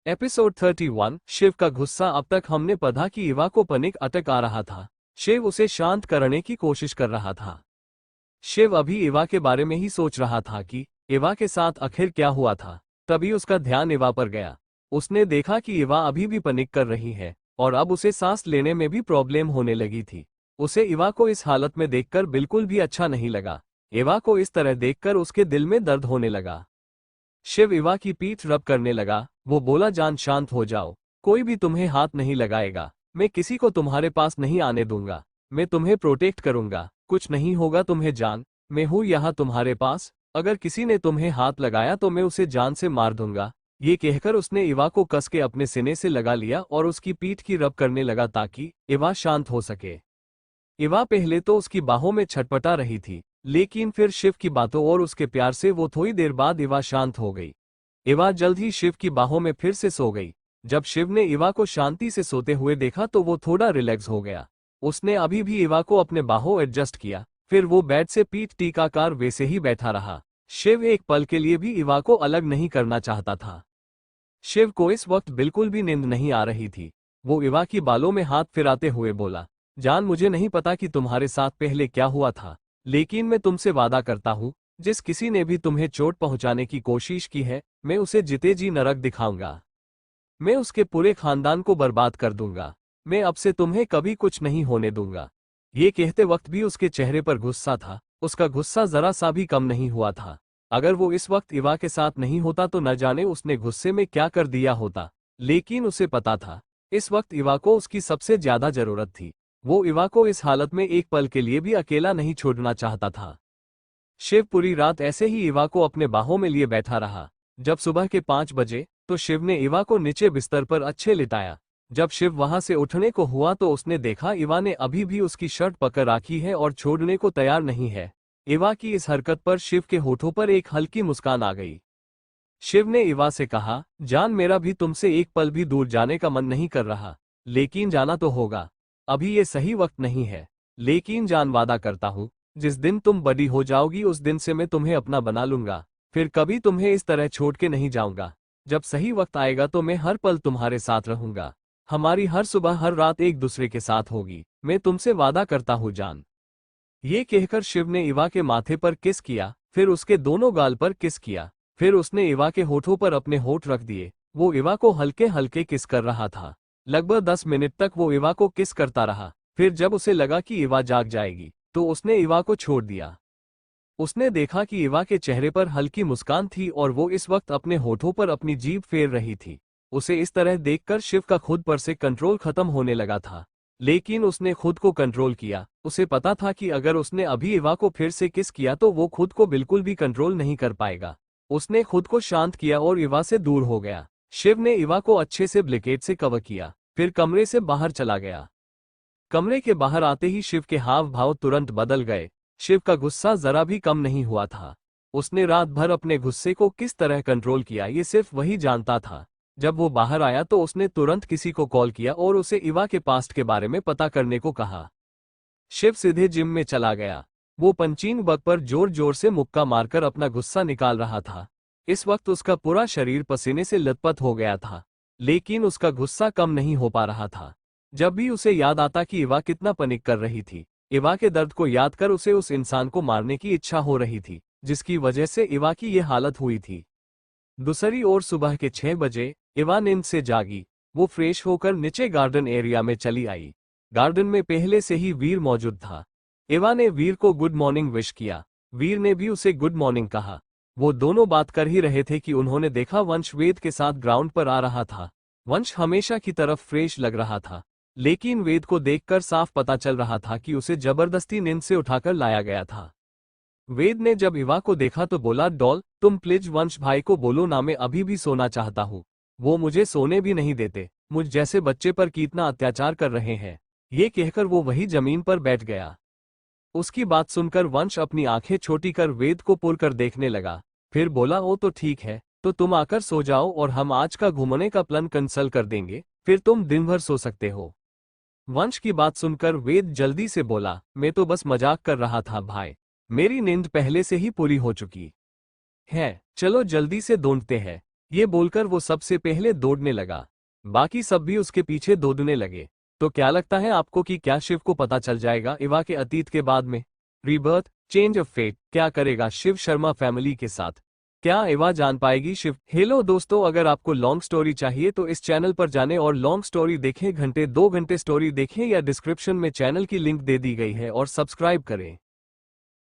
Episode 31। Shiv का गुस्सा। अब तक हमने पढ़ा कि इवा को पैनिक अटैक आ रहा था। शिव उसे शांत करने की कोशिश कर रहा था। शिव अभी इवा के बारे में ही सोच रहा था कि इवा के साथ आखिर क्या हुआ था। तभी उसका ध्यान इवा पर गया। उसने देखा कि इवा अभी भी पैनिक कर रही है और अब उसे सांस लेने में भी प्रॉब्लम होने लगी थी। उसे इवा को इस हालत में देखकर बिल्कुल भी अच्छा नहीं लगा। इवा को इस तरह देखकर उसके दिल में दर्द होने लगा। शिव इवा की पीठ रब करने लगा। वो बोला, जान शांत हो जाओ, कोई भी तुम्हें हाथ नहीं लगाएगा। मैं किसी को तुम्हारे पास नहीं आने दूंगा। मैं तुम्हें प्रोटेक्ट करूंगा, कुछ नहीं होगा तुम्हें जान। मैं हूं यहाँ तुम्हारे पास। अगर किसी ने तुम्हें हाथ लगाया तो मैं उसे जान से मार दूंगा। ये कहकर उसने इवा को कस के अपने सीने से लगा लिया और उसकी पीठ की रब करने लगा ताकि इवा शांत हो सके। इवा पहले तो उसकी बाहों में छटपटा रही थी, लेकिन फिर शिव की बातों और उसके प्यार से वो थोड़ी देर बाद इवा शांत हो गई। इवा जल्द ही शिव की बाहों में फिर से सो गई। जब शिव ने इवा को शांति से सोते हुए देखा तो वो थोड़ा रिलैक्स हो गया। उसने अभी भी इवा को अपने बाहों एडजस्ट किया, फिर वो बेड से पीठ टीकाकार वैसे ही बैठा रहा। शिव एक पल के लिए भी इवा को अलग नहीं करना चाहता था। शिव को इस वक्त बिल्कुल भी नींद नहीं आ रही थी। वो इवा की बालों में हाथ फिराते हुए बोला, जान मुझे नहीं पता कि तुम्हारे साथ पहले क्या हुआ था, लेकिन मैं तुमसे वादा करता हूँ, जिस किसी ने भी तुम्हें चोट पहुंचाने की कोशिश की है, मैं उसे जीते जी नरक दिखाऊंगा। मैं उसके पूरे खानदान को बर्बाद कर दूंगा। मैं अब से तुम्हें कभी कुछ नहीं होने दूंगा। ये कहते वक्त भी उसके चेहरे पर गुस्सा था। उसका गुस्सा जरा सा भी कम नहीं हुआ था। अगर वो इस वक्त इवा के साथ नहीं होता तो न जाने उसने गुस्से में क्या कर दिया होता, लेकिन उसे पता था इस वक्त इवा को उसकी सबसे ज्यादा जरूरत थी। वो इवा को इस हालत में एक पल के लिए भी अकेला नहीं छोड़ना चाहता था। शिव पूरी रात ऐसे ही इवा को अपने बाहों में लिए बैठा रहा। जब सुबह के 5 बजे तो शिव ने इवा को नीचे बिस्तर पर अच्छे लिटाया। जब शिव वहां से उठने को हुआ तो उसने देखा इवा ने अभी भी उसकी शर्ट पकड़ रखी है और छोड़ने को तैयार नहीं है। इवा की इस हरकत पर शिव के होठों पर एक हल्की मुस्कान आ गई। शिव ने इवा से कहा, जान मेरा भी तुमसे एक पल भी दूर जाने का मन नहीं कर रहा, लेकिन जाना तो होगा। अभी ये सही वक्त नहीं है, लेकिन जान वादा करता हूँ, जिस दिन तुम बड़ी हो जाओगी उस दिन से मैं तुम्हें अपना बना लूंगा। फिर कभी तुम्हें इस तरह छोड़ के नहीं जाऊंगा। जब सही वक्त आएगा तो मैं हर पल तुम्हारे साथ रहूंगा। हमारी हर सुबह हर रात एक दूसरे के साथ होगी। मैं तुमसे वादा करता हूँ जान। ये कहकर शिव ने इवा के माथे पर किस किया, फिर उसके दोनों गाल पर किस किया। फिर उसने इवा के होठों पर अपने होठ रख दिए। वो इवा को हल्के हल्के किस कर रहा था। लगभग 10 मिनट तक वो इवा को किस करता रहा। फिर जब उसे लगा कि इवा जाग जाएगी तो उसने इवा को छोड़ दिया। उसने देखा कि इवा के चेहरे पर हल्की मुस्कान थी और वो इस वक्त अपने होठों पर अपनी जीभ फेर रही थी। उसे इस तरह देखकर शिव का खुद पर से कंट्रोल खत्म होने लगा था, लेकिन उसने खुद को कंट्रोल किया। उसे पता था कि अगर उसने अभी इवा को फिर से किस किया तो वो खुद को बिल्कुल भी कंट्रोल नहीं कर पाएगा। उसने खुद को शांत किया और इवा से दूर हो गया। शिव ने इवा को अच्छे से ब्लैंकेट से कवर किया, फिर कमरे से बाहर चला गया। कमरे के बाहर आते ही शिव के हाव भाव तुरंत बदल गए। शिव का गुस्सा जरा भी कम नहीं हुआ था। उसने रात भर अपने गुस्से को किस तरह कंट्रोल किया ये सिर्फ वही जानता था। जब वो बाहर आया तो उसने तुरंत किसी को कॉल किया और उसे इवा के पास्ट के बारे में पता करने को कहा। शिव सीधे जिम में चला गया। वो पंचिंग बग पर जोर जोर से मुक्का मारकर अपना गुस्सा निकाल रहा था। इस वक्त उसका पूरा शरीर पसीने से लथपथ हो गया था, लेकिन उसका गुस्सा कम नहीं हो पा रहा था। जब भी उसे याद आता कि इवा कितना पैनिक कर रही थी, इवा के दर्द को याद कर उसे उस इंसान को मारने की इच्छा हो रही थी जिसकी वजह से इवा की ये हालत हुई थी। दूसरी ओर सुबह के 6 बजे इवा नींद से जागी। वो फ्रेश होकर नीचे गार्डन एरिया में चली आई। गार्डन में पहले से ही वीर मौजूद था। इवा ने वीर को गुड मॉर्निंग विश किया। वीर ने भी उसे गुड मॉर्निंग कहा। वो दोनों बात कर ही रहे थे कि उन्होंने देखा वंश वेद के साथ ग्राउंड पर आ रहा था। वंश हमेशा की तरफ फ्रेश लग रहा था, लेकिन वेद को देखकर साफ पता चल रहा था कि उसे जबरदस्ती नींद से उठाकर लाया गया था। वेद ने जब इवा को देखा तो बोला, डॉल तुम प्लीज वंश भाई को बोलो ना, मैं अभी भी सोना चाहता हूँ। वो मुझे सोने भी नहीं देते। मुझ जैसे बच्चे पर कितना अत्याचार कर रहे हैं। ये कहकर वो वही जमीन पर बैठ गया। उसकी बात सुनकर वंश अपनी आंखें छोटी कर वेद को पुर कर देखने लगा। फिर बोला, ओ तो ठीक है, तो तुम आकर सो जाओ और हम आज का घूमने का प्लान कैंसल कर देंगे, फिर तुम दिन भर सो सकते हो। वंश की बात सुनकर वेद जल्दी से बोला, मैं तो बस मजाक कर रहा था भाई। मेरी नींद पहले से ही पूरी हो चुकी है, चलो जल्दी से ढूंढते हैं। ये बोलकर वो सबसे पहले दौड़ने लगा। बाकी सब भी उसके पीछे दौड़ने लगे। तो क्या लगता है आपको कि क्या शिव को पता चल जाएगा एवा के अतीत के बाद में? रीबर्थ, चेंज ऑफ फेट, क्या करेगा शिव शर्मा फैमिली के साथ? क्या एवा जान पाएगी शिव? हेलो दोस्तों, अगर आपको लॉन्ग स्टोरी चाहिए तो इस चैनल पर जाने और लॉन्ग स्टोरी देखें, घंटे 2 घंटे स्टोरी देखें, या डिस्क्रिप्शन में चैनल की लिंक दे दी गई है और सब्सक्राइब करें।